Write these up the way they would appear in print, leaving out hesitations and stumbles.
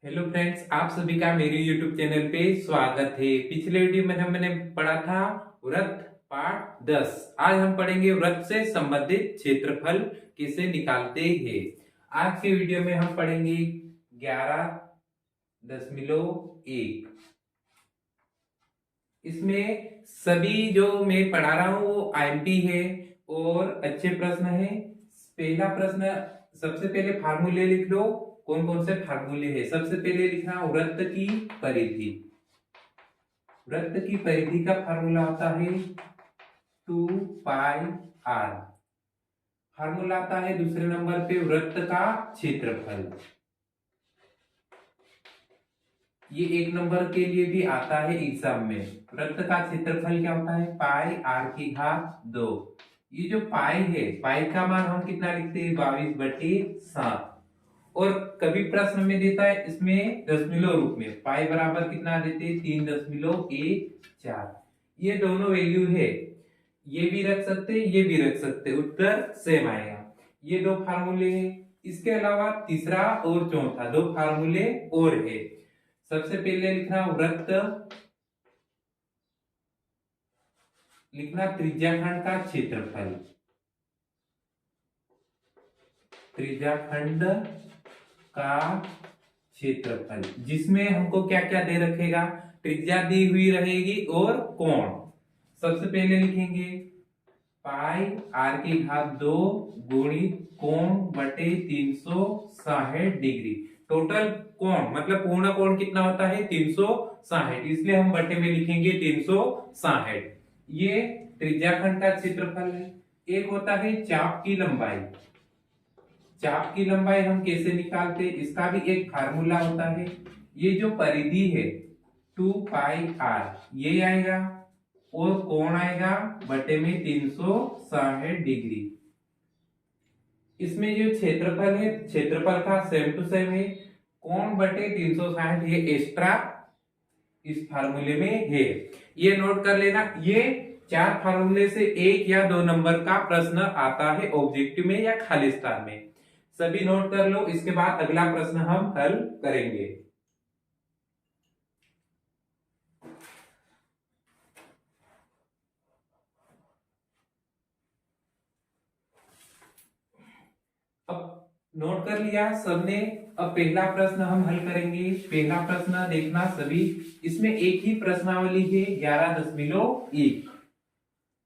Hello friends, आप सभी का मेरे YouTube चैनल पे स्वागत है। पिछले वीडियो में हमने पढ़ा था वृत्त पार्ट 10। आज हम पढ़ेंगे वृत्त से संबंधित क्षेत्रफल कैसे निकालते हैं। आज के वीडियो में हम पढ़ेंगे 11.1। इसमें सभी जो मैं पढ़ा रहा हूँ वो IMP है और अच्छे प्रश्न है। पहला प्रश्न, सबसे पहले फार्मूले लिख लो। कौन कौन से फार्मूले हैं? सबसे पहले लिखना वृत्त की परिधि। वृत्त की परिधि का फार्मूला होता है 2πr। फार्मूला आता है दूसरे नंबर पे वृत्त का क्षेत्रफल। ये एक नंबर के लिए भी आता है एग्जाम में। वृत्त का क्षेत्रफल क्या होता है? πr⁴। ये जो पाई है, पाई का मान हम कितना लिखते हैं? 22/7। और कभी प्रश्न में देता है इसमें दशमलव रूप में, पाई बराबर कितना देते हैं? 3.14। ये दोनों वैल्यू है, ये भी रख सकते, ये भी रख सकते, उत्तर सेम आएगा। ये दो फार्मूले हैं। इसके अलावा तीसरा और चौथा दो फार्मूले और है। सबसे पहले लिखना वृत्त, लिखना त्रिज्याखंड का क्षेत्रफल। त्रिज्याखंड का क्षेत्रफल जिसमें हमको क्या क्या दे रखेगा? त्रिज्या दी हुई रहेगी और कोण। सबसे पहले लिखेंगे πr⁴ गुणित कोण बटे 360 डिग्री। टोटल कोण मतलब पूर्ण कोण कितना होता है? 360, इसलिए हम बटे में लिखेंगे 360। ये त्रिज्याखंड का क्षेत्रफल है। एक होता है चाप की लंबाई। चाप की लंबाई हम कैसे निकालते हैं? इसका भी एक फार्मूला होता है। ये जो परिधि है 2πr, ये आएगा और कोण आएगा बटे में 360 डिग्री। इसमें जो क्षेत्रफल है, क्षेत्रफल का सेम टू सेम है। कोण बटे 360 ये एक्स्ट्रा इस फार्मूले में है। ये नोट कर लेना। ये चार फार्मूले से एक या दो नंबर का प्रश्न आता है ऑब्जेक्टिव में या खाली स्थान में। सभी नोट कर लो। इसके बाद अगला प्रश्न हम हल करेंगे। अब नोट कर लिया सबने। अब पहला प्रश्न हम हल करेंगे। पहला प्रश्न देखना सभी, इसमें एक ही प्रश्नावली है 11.1।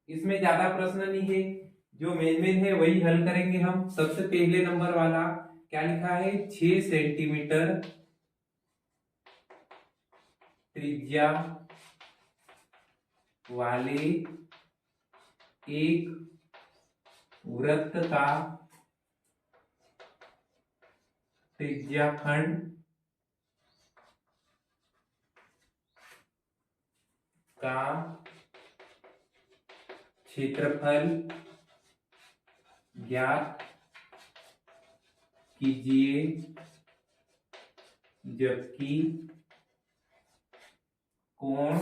इसमें ज्यादा प्रश्न नहीं है, जो मेन है वही हल करेंगे हम। सबसे पहले नंबर वाला क्या लिखा है? 6 सेंटीमीटर त्रिज्या वाले एक वृत्त का त्रिज्याखंड का क्षेत्रफल ज्ञात कीजिए जबकि कोण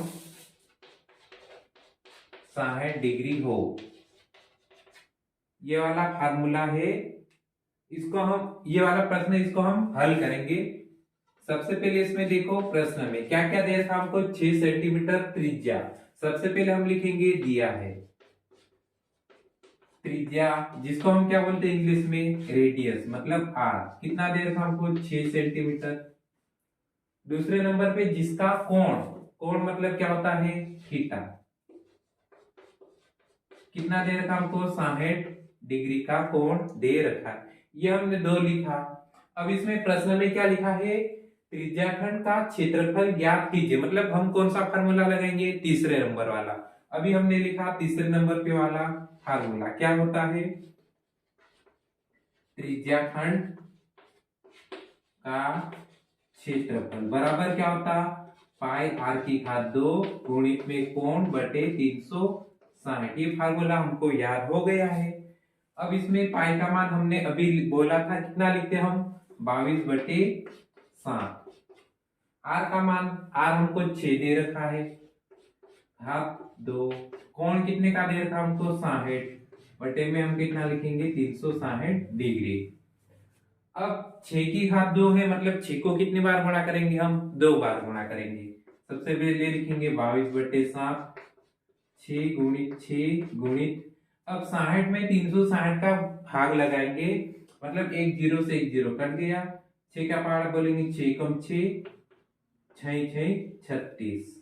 60 डिग्री हो। ये वाला फार्मूला है। इसको हम, ये वाला प्रश्न इसको हम हल करेंगे। सबसे पहले इसमें देखो प्रश्न में क्या क्या दिया था हमको? 6 सेंटीमीटर त्रिज्या। सबसे पहले हम लिखेंगे दिया है त्रिज्या, जिसको हम क्या बोलते हैं इंग्लिश में? रेडियस, मतलब आर। कितना दे रखा हमको? 6 सेंटीमीटर। दूसरे नंबर पे जिसका कोण, कोण मतलब क्या होता है? थीटा। कितना दे रखा हमको? 60 डिग्री का कोण दे रखा है। ये हमने दो लिखा। अब इसमें प्रश्न में क्या लिखा है? त्रिज्याखंड का क्षेत्रफल ज्ञात कीजिए, मतलब हम कौन सा फार्मूला लगाएंगे? तीसरे नंबर वाला। अभी हमने लिखा तीसरे नंबर पे वाला फार्मूला क्या होता है? त्रिज्याखंड का क्षेत्रफल बराबर क्या होता? πr⁴ गुणित में कोण बटे 360। ये फार्मूला हमको याद हो गया है। अब इसमें पाई का मान हमने अभी बोला था, कितना लिखते हम? 22/7। आर का मान, आर हमको 6 दे रखा है, हाफ 2। कोण कितने का दे रखा हमको? 60 बटे में हम कितना लिखेंगे? 360 डिग्री। अब 6 की घात 2 है, मतलब 6 को कितनी बार गुणा करेंगे हम? 2 बार गुणा करेंगे। सबसे पहले लिखेंगे 22/7, 6 गुणित 6 गुणित, अब 60 में 360 का भाग लगाएंगे, मतलब एक जीरो से एक जीरो कट गया। 6 का पहाड़ा बोलेंगे 6 कम 6, 6 6 36,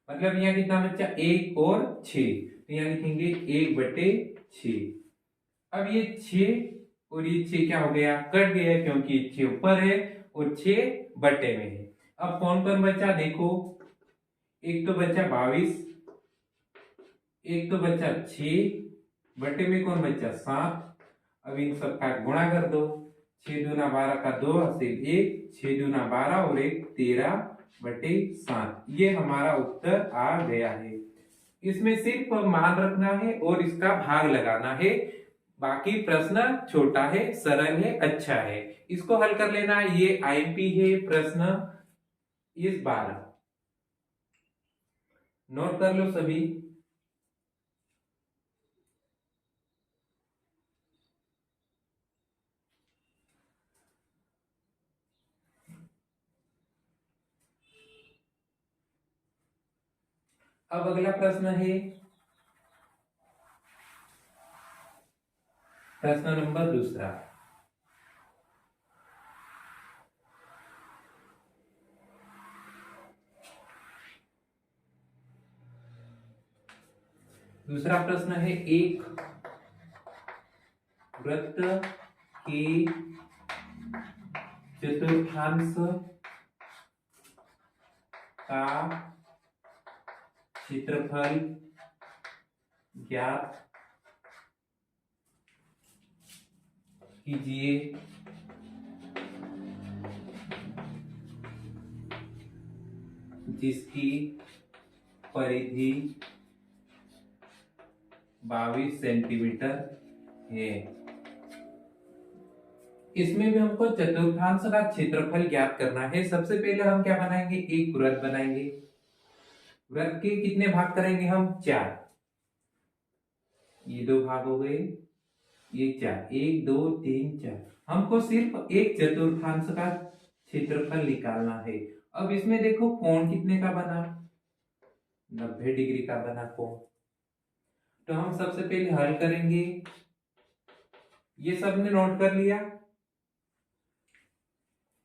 मतलब यहाँ कितना बच्चा? 1 और 6, तो यहाँ लिखेंगे 1/6। अब ये 6 और ये 6 क्या हो गया? कट गया, क्योंकि 6 ऊपर है और 6 बटे में है। अब कौन कौन बचा देखो, एक तो बचा 22, एक तो बचा 6, बटे में कौन बचा? 7। अब इन सबका गुणा कर दो, 6 दूना 12 का 2 हासिल 1, 6 दूना 12 और 1 13/7। ये हमारा उत्तर आ गया है। इसमें सिर्फ मान रखना है और इसका भाग लगाना है, बाकी प्रश्न छोटा है, सरल है, अच्छा है, इसको हल कर लेना। ये आईएमपी है प्रश्न इस बार, नोट कर लो सभी। अब अगला प्रश्न है प्रश्न नंबर दूसरा। दूसरा प्रश्न है, एक वृत्त के चतुर्थांश का क्षेत्रफल ज्ञात कीजिए। जिसकी परिधि 22 सेंटीमीटर है। इसमें भी हमको चतुर्थांश का क्षेत्रफल ज्ञात करना है। सबसे पहले हम क्या बनाएंगे? एक वृत्त बनाएंगे। वृत्त के कितने भाग करेंगे हम? 4। ये 2 भाग हो गए, ये 4, 1 2 3 4। हमको सिर्फ एक चतुर्थांश का क्षेत्रफल निकालना है। अब इसमें देखो कोण कितने का बना? 90 डिग्री का बना कोण। तो हम सबसे पहले हल करेंगे। ये सबने नोट कर लिया?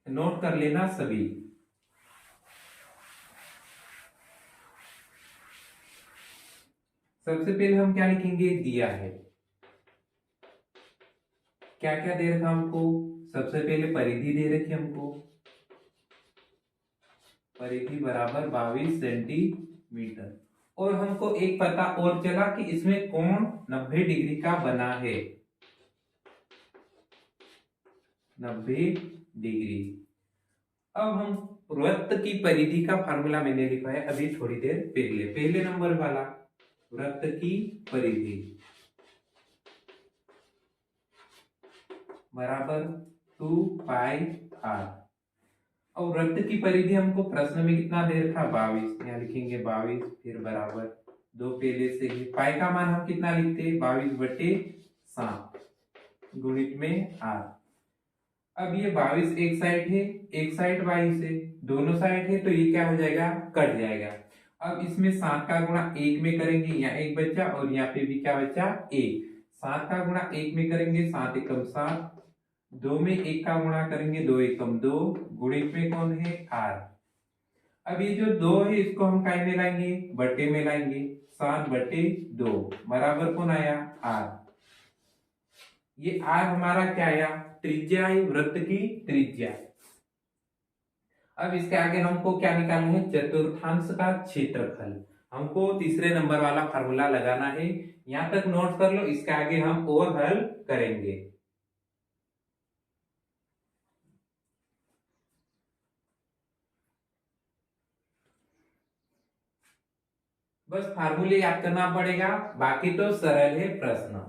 नोट कर लेना सभी। सबसे पहले हम क्या लिखेंगे? दिया है, क्या क्या दे रखा हमको? सबसे पहले परिधि दे रखी हमको, परिधि बराबर 22 सेंटीमीटर। और हमको एक पता और चला कि इसमें कोण 90 डिग्री का बना है, 90 डिग्री। अब हम वृत्त की परिधि का फार्मूला मैंने लिखा है अभी थोड़ी देर पहले, पहले नंबर वाला। वृत्त की परिधि बराबर 2 पाई आर। और वृत्त की परिधि हमको प्रश्न में कितना दे रखा? 22। यहाँ लिखेंगे 22, फिर बराबर 2 पहले से ही। पाई का मान हम कितना लिखते हैं? 22/7 गुणित में आर। अब ये 22 एक साइड है, एक साइड 22 है, दोनों साइड है, तो ये क्या हो जाएगा? कट जाएगा। अब इसमें 7 का गुणा 1 में करेंगे, यहाँ 1 बचा और यहाँ पे भी क्या बचा? 1। 7 का गुणा 1 में करेंगे, 7 एकम 7, 2 में 1 का गुणा करेंगे, 2 एकम 2, गुणित में कौन है? आर। अब ये जो 2 है इसको हम काय में लाएंगे? बटे में लाएंगे, 7/2 बराबर कौन आया? आर। ये आर हमारा क्या आया? त्रिज्या है, वृत्त की त्रिज्या। अब इसके आगे हमको क्या निकालना है? चतुर्थांश का क्षेत्रफल। हमको तीसरे नंबर वाला फार्मूला लगाना है। यहां तक नोट कर लो, इसके आगे हम और हल करेंगे। बस फार्मूले याद करना पड़ेगा, बाकी तो सरल है प्रश्न।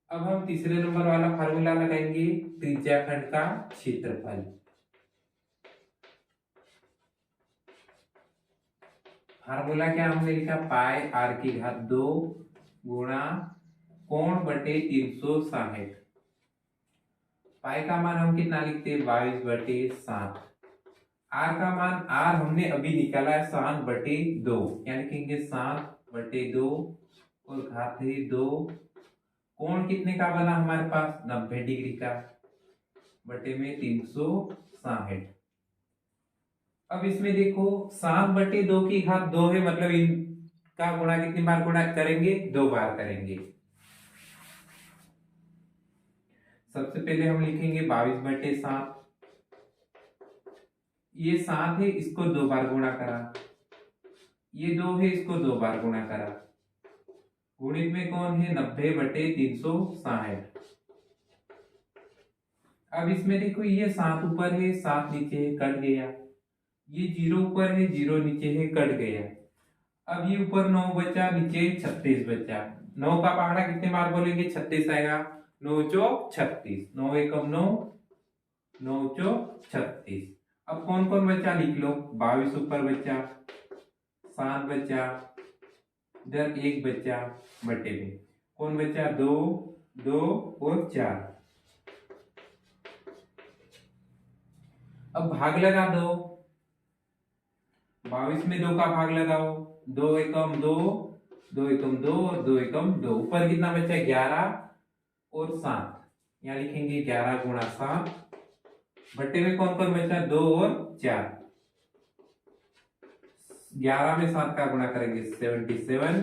अब हम तीसरे नंबर वाला फार्मूला लगाएंगे, त्रिज्याखंड का क्षेत्रफल। फार्मूला क्या हमने लिखा, पाई आर की घात 2 गुणा कोण बटे 360। पाई का मान हम कितना लिखते हैं, 22/7। आर का मान, आर हमने अभी निकाला है 7/2, क्या लिखेंगे 7/2 और घात है 2। कोण कितने का बना हमारे पास, 90 डिग्री का, बटे में 360। अब इसमें देखो 7/2 की घात 2 है, मतलब इनका गुणा कितनी बार गुणा करेंगे, 2 बार करेंगे। सबसे पहले हम लिखेंगे 22/7। ये 7 है, इसको 2 बार गुणा करा। ये 2 है, इसको 2 बार गुणा करा। गुणित में कौन है, 90/360। अब इसमें देखो ये 7 ऊपर है, 7 नीचे है, कट गया। ये 0 ऊपर है, 0 नीचे है, कट गया। अब ये ऊपर 9 बचा, नीचे 36 बचा। 9 का पहाड़ा कितने बार बोलेंगे, 36 आएगा। 9 चौक 36, 9 एकम 9, 9 चौक 36। अब कौन कौन बचा लिख लो, 22 ऊपर बचा, 7 बचा, इधर 1 बचा, बटे में कौन बचा, 2, 2 और 4। अब भाग लगा दो, 22 में 2 का भाग लगाओ, 2 एकम 2, 2 एकम 2 और 2 एकम 2। ऊपर कितना बचा, 11 और 7, यहाँ लिखेंगे 11 गुणा 7। बट्टे में कौन कौन बचा, 2 और 4। 11 में 7 का गुणा करेंगे 77,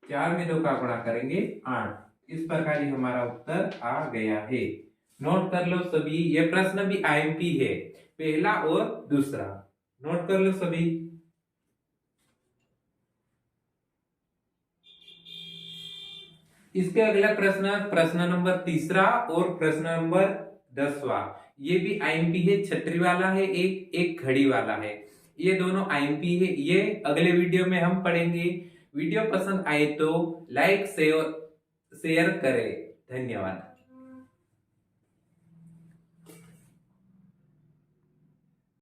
4 में 2 का गुणा करेंगे 8। इस प्रकार ही हमारा उत्तर आ गया है। नोट कर लो सभी, ये प्रश्न भी आईएमपी है, पहला और दूसरा। नोट कर लो सभी। इसके अगला प्रश्न, प्रश्न नंबर 3 और प्रश्न नंबर 10वां, ये भी आईएमपी है। छतरी वाला है एक घड़ी वाला है। ये दोनों आईएमपी है। ये अगले वीडियो में हम पढ़ेंगे। वीडियो पसंद आए तो लाइक शेयर करें। धन्यवाद।